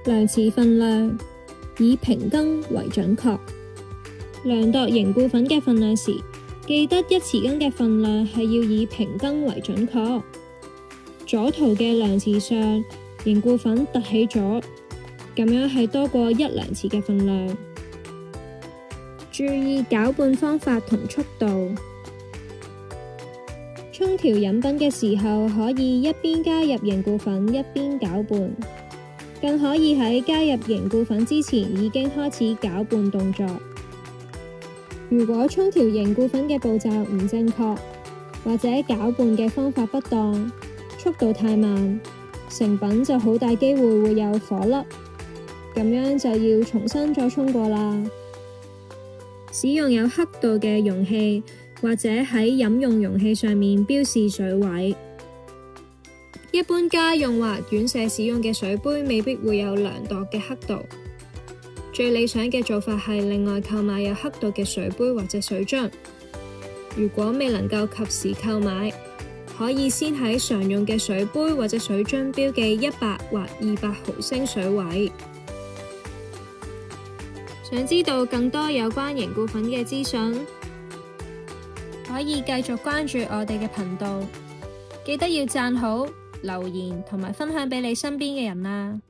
量匙分量，以平羹為準確。量度凝固粉嘅分量時，記得1匙羹嘅分量係要以平羹為準確。左圖嘅量匙上，凝固粉凸起咗，咁樣係多過1量匙嘅分量。注意攪拌方法同速度。沖調飲品嘅時候，可以一邊加入凝固粉一邊攪拌，更可以喺加入凝固粉之前已經開始攪拌動作。如果沖調凝固粉嘅步驟唔正確，或者攪拌嘅方法不當，速度太慢，成品就好大機會會有顆粒，咁樣就要重新再沖過啦。使用有刻度嘅容器，或者喺飲用容器上面標示水位。一般家用或院舍使用嘅水杯未必會有量度嘅刻度，最理想嘅做法係另外購買有刻度嘅水杯或者水樽。如果未能夠及時購買，可以先喺常用嘅水杯或者水樽標記100或200毫升水位。想知道更多有關凝固粉嘅資訊，可以繼續關注我哋嘅頻道，記得要讚好、留言同埋分享俾你身邊嘅人啦。